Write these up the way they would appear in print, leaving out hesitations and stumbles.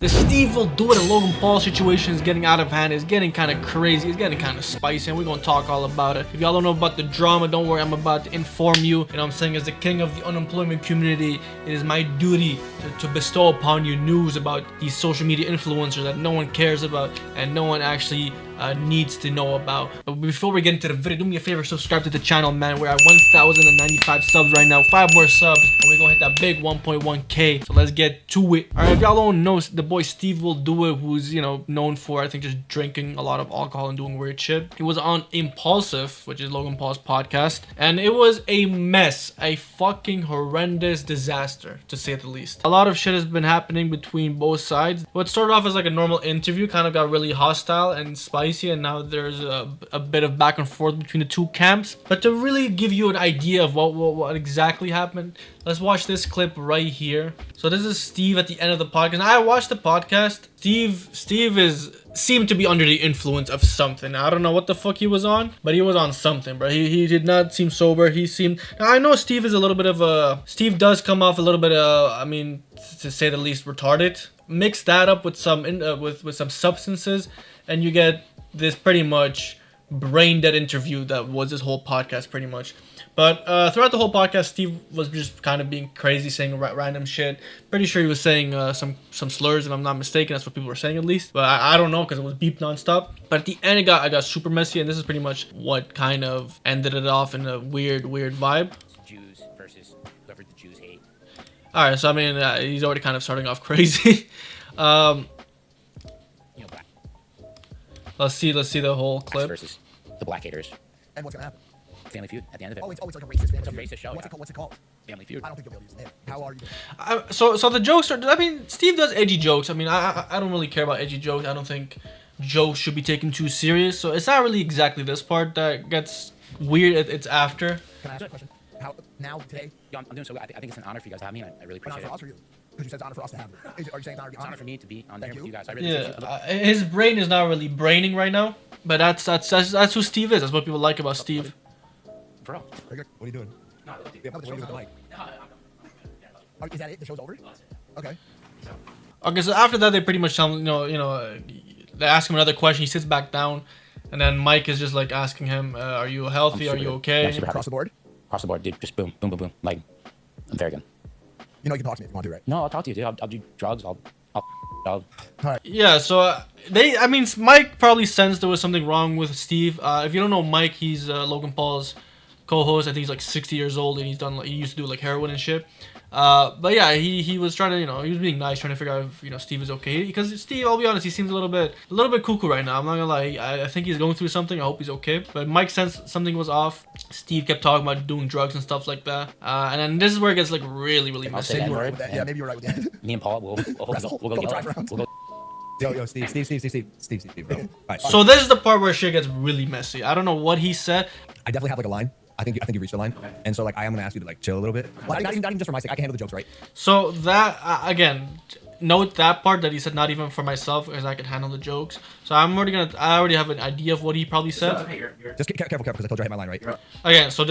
The SteveWillDoIt and Logan Paul situation is getting out of hand. It's getting kind of crazy. It's getting kind of spicy, and we're going to talk all about it. If y'all don't know about the drama, don't worry. I'm about to inform you. You know what I'm saying? As the king of the unemployment community, it is my duty to bestow upon you news about these social media influencers that no one cares about and no one actually needs to know about. But before we get into the video, do me a favor, subscribe to the channel, man. We're at 1,095 subs right now. 5 more subs, and we're gonna hit that big 1.1k. So let's get to it. All right, if y'all don't know, the boy SteveWillDoIt, who's known for I think just drinking a lot of alcohol and doing weird shit. He was on Impaulsive, which is Logan Paul's podcast, and it was a mess, a fucking horrendous disaster to say the least. A lot of shit has been happening between both sides. What started off as like a normal interview kind of got really hostile and spicy, and now there's a bit of back and forth between the two camps. But to really give you an idea of what exactly happened, let's watch this clip right here. So this is Steve at the end of the podcast. I watched the podcast. Steve seemed to be under the influence of something. I don't know what the fuck he was on, but he was on something, bro. He did not seem sober. He seemed. Now, I know Steve is a little bit of a. Steve does come off a little bit I mean, to say the least, retarded. Mix that up with some with some substances, and you get this pretty much brain dead interview that was this whole podcast pretty much. But throughout the whole podcast, Steve was just kind of being crazy, saying random shit. Pretty sure he was saying some slurs, if I'm not mistaken. That's what people were saying, at least. But I don't know, because it was beeped nonstop. But at the end, I got super messy, and this is pretty much what kind of ended it off in a weird vibe. Jews versus whoever the Jews hate. All right, so I mean, he's already kind of starting off crazy. Black let's see the whole clip. versus the black haters. And what's gonna happen? Family Feud at the end of it. Oh, it's like a racist It's a feud. racist show. What's Yeah. it called? Family Feud. I don't think you'll be able to use it. How are you doing? So the jokes are. I mean, Steve does edgy jokes. I mean, I don't really care about edgy jokes. I don't think jokes should be taken too serious. So it's not really exactly this part that gets weird. It's after. Can I ask you a question? How now today? Yeah, I'm doing so good. I think it's an honor for you guys to have me. I really An honor appreciate for us it. or you? Because you said it's an honor for us to have you. Are you saying it's an honor? It's an honor for me to be on there Thank with you. you guys. I really Yeah, appreciate it. his brain is not really braining right now. But that's who Steve is. That's what people like about Steve. For real. Very good. What are you doing? No, Yeah, the show's with the mic. Is that it? The show's over? Okay. Okay, so after that, they pretty much tell him, they ask him another question. He sits back down, and then Mike is just like asking him, "Are you healthy? Are you okay?" I'm super happy. Across the board? Across the board, dude. Just boom, boom, boom, boom. Like, I'm very good. You know you can talk to me if you want to, right? No, I'll talk to you, dude. I'll do drugs. I'll Yeah, so I mean, Mike probably sensed there was something wrong with Steve. If you don't know Mike, he's Logan Paul's co-host. I think he's like 60 years old, and he used to do like heroin and shit. But yeah, he was trying to, he was being nice, trying to figure out if, Steve is okay. Because Steve, I'll be honest, he seems a little bit cuckoo right now. I'm not gonna lie. I think he's going through something. I hope he's okay. But Mike sensed something was off. Steve kept talking about doing drugs and stuff like that. And then this is where it gets like really I'll say messy. that You were right word. with that. Yeah, maybe you were right with that. Me and Paul, we'll go Couple get drive it. rounds. We'll go. Yo, Steve, bro. All right. So this is the part where shit gets really messy. I don't know what he said. I definitely have like a line. I think you reached the line. Okay. And so like I am gonna ask you to like chill a little bit. Well, Not even just for my sake. I can handle the jokes, right? So that again, note that part that he said not even for myself, because I can handle the jokes. So I already have an idea of what he probably said. Just careful, because I told you I hit my line, right? Again, so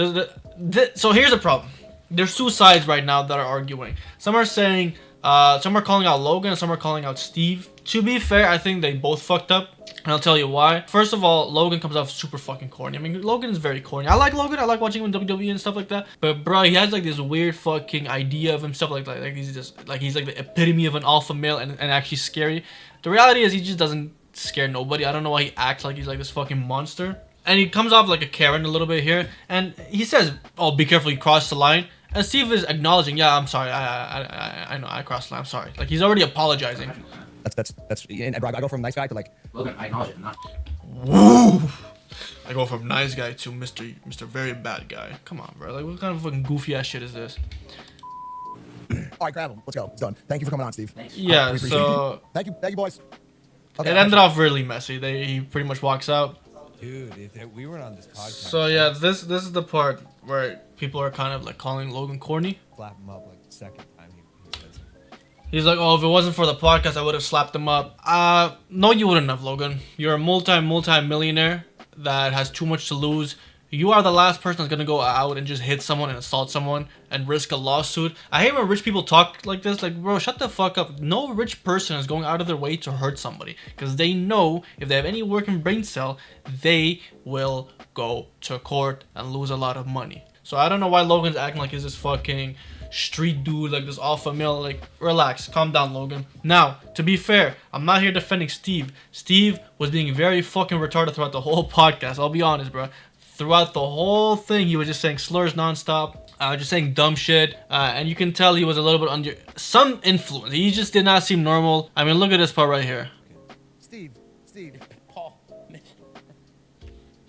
so here's the problem. There's two sides right now that are arguing. Some are saying, some are calling out Logan, and some are calling out Steve. To be fair, I think they both fucked up. And I'll tell you why. First of all, Logan comes off super fucking corny. I mean, Logan is very corny. I like Logan. I like watching him in WWE and stuff like that. But bro, he has like this weird fucking idea of himself, like he's just like he's like the epitome of an alpha male and actually scary. The reality is he just doesn't scare nobody. I don't know why he acts like he's like this fucking monster. And he comes off like a Karen a little bit here. And he says, "Oh, be careful, you crossed the line." And Steve is acknowledging, "Yeah, I'm sorry. I know I crossed the line. I'm sorry." Like he's already apologizing. That's and bro, I go from nice guy to like Logan, I acknowledge it. I'm not. Woo! I go from nice guy to Mr. Very Bad Guy. Come on, bro. Like, what kind of fucking goofy ass shit is this? All right, grab him. Let's go. It's done. Thank you for coming on, Steve. Yeah, We appreciate so Thank you, boys. it ended off really messy. He pretty much walks out. dude, if we weren't on this podcast, So yeah, this is the part where people are kind of like calling Logan corny. slap him up like the second time he says it. He's like, "Oh, if it wasn't for the podcast, I would have slapped him up." No, you wouldn't have, Logan. You're a multi-millionaire that has too much to lose. You are the last person that's gonna go out and just hit someone and assault someone and risk a lawsuit. I hate when rich people talk like this. Like, bro, shut the fuck up. No rich person is going out of their way to hurt somebody because they know if they have any working brain cell, they will go to court and lose a lot of money. So I don't know why Logan's acting like he's this fucking street dude, like this alpha male. Like, relax, calm down, Logan. Now, to be fair, I'm not here defending Steve. Steve was being very fucking retarded throughout the whole podcast. I'll be honest, bro. Throughout the whole thing, he was just saying slurs nonstop, just saying dumb shit, and you can tell he was a little bit under some influence. He just did not seem normal. I mean, look at this part right here. Steve. Paul.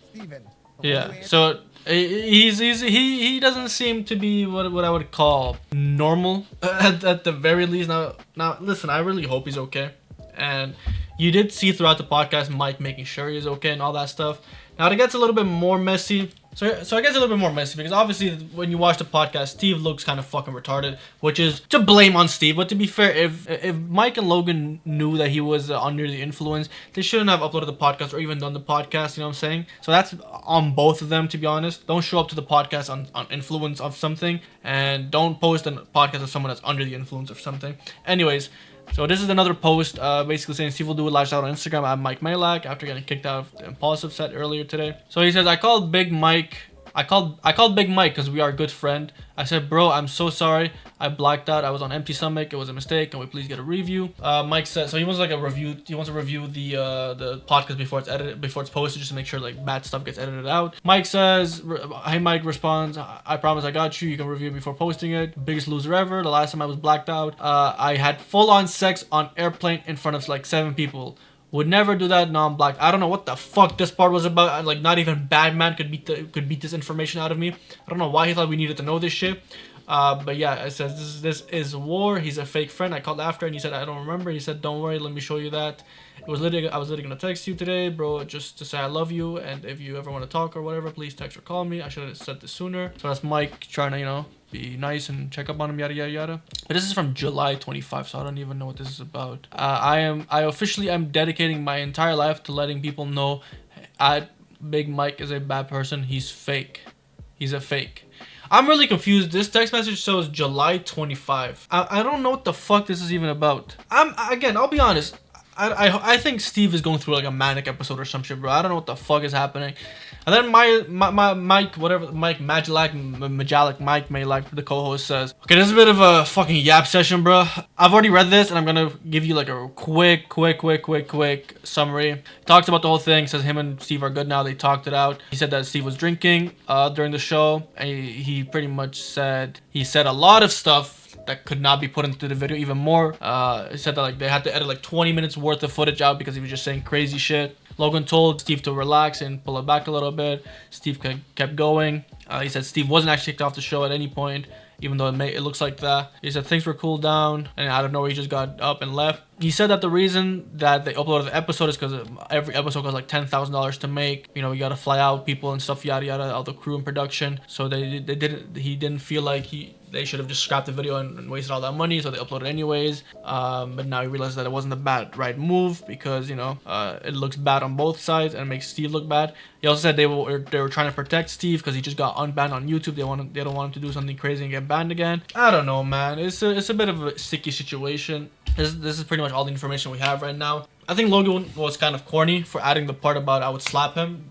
Steven. Yeah, so he doesn't seem to be what I would call normal at the very least. Now listen, I really hope he's okay, and you did see throughout the podcast Mike making sure he's okay and all that stuff. Now it gets a little bit more messy. So it gets a little bit more messy because obviously when you watch the podcast, Steve looks kind of fucking retarded, which is to blame on Steve. But to be fair, if Mike and Logan knew that he was under the influence, they shouldn't have uploaded the podcast or even done the podcast. You know what I'm saying? So that's on both of them, to be honest. Don't show up to the podcast on influence of something, and don't post a podcast of someone that's under the influence of something. Anyways. So this is another post basically saying Steve will do it live out on Instagram at Mike Malak after getting kicked out of the Impaulsive set earlier today. So he says, I called Big Mike because we are a good friend. I said, bro, I'm so sorry. I blacked out. I was on empty stomach. It was a mistake. Can we please get a review? Mike said, so he wants like a review. He wants to review the podcast before it's edited, before it's posted, just to make sure like bad stuff gets edited out. Mike says, hey, Mike responds, I promise I got you. You can review it before posting it. Biggest loser ever. The last time I was blacked out, I had full-on sex on airplane in front of like 7 people. Would never do that non-black. I don't know what the fuck this part was about. Like, not even Batman could beat this information out of me. I don't know why he thought we needed to know this shit. But yeah, it says this is war. He's a fake friend. I called after and he said I don't remember. He said don't worry, let me show you that. I was literally gonna text you today, bro, just to say I love you, and if you ever want to talk or whatever, please text or call me. I should have said this sooner. So that's Mike trying to be nice and check up on him, yada yada yada. But this is from July 25, so I don't even know what this is about. I officially am dedicating my entire life to letting people know Big Mike is a bad person. He's fake. He's a fake. I'm really confused. This text message shows July 25. I don't know what the fuck this is even about. I'll be honest. I think Steve is going through like a manic episode or some shit, bro. I don't know what the fuck is happening. And then Mike Malak, the co-host, says, okay, this is a bit of a fucking yap session, bro. I've already read this and I'm gonna give you like a quick summary. He talks about the whole thing, says him and Steve are good now, they talked it out. He said that Steve was drinking during the show, and he pretty much said a lot of stuff that could not be put into the video, even more. He said that like they had to edit like 20 minutes worth of footage out because he was just saying crazy shit. Logan told Steve to relax and pull it back a little bit. Steve kept going. He said Steve wasn't actually kicked off the show at any point, even though it looks like that. He said things were cooled down, and out of nowhere he just got up and left. He said that the reason that they uploaded the episode is because every episode costs like $10,000 to make. You know, you gotta fly out people and stuff, yada yada, all the crew and production. So he didn't feel like they should have just scrapped the video and wasted all that money, so they uploaded anyways. But now he realized that it wasn't the right move because it looks bad on both sides and it makes Steve look bad. He also said they were trying to protect Steve because he just got unbanned on YouTube. They don't want him to do something crazy and get banned again. I don't know, man. It's a bit of a sticky situation. This is pretty much all the information we have right now. I think Logan was kind of corny for adding the part about I would slap him.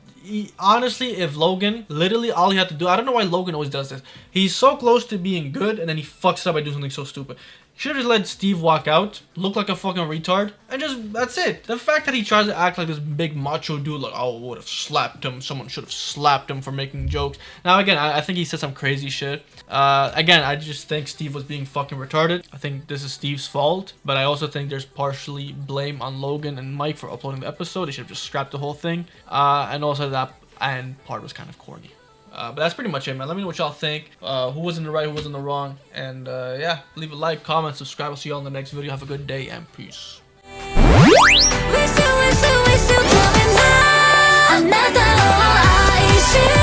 Honestly, if Logan, literally all he had to do, I don't know why Logan always does this. He's so close to being good and then he fucks it up by doing something so stupid. Should have just let Steve walk out, look like a fucking retard, and just, that's it. The fact that he tries to act like this big macho dude, like, oh, I would have slapped him, someone should have slapped him for making jokes. Now, again, I think he said some crazy shit. Again, I just think Steve was being fucking retarded. I think this is Steve's fault, but I also think there's partially blame on Logan and Mike for uploading the episode. They should have just scrapped the whole thing. And also that part was kind of corny. But that's pretty much it, man. Let me know what y'all think. Who was in the right, who was in the wrong. And yeah, leave a like, comment, subscribe. I'll see y'all in the next video. Have a good day and peace. We still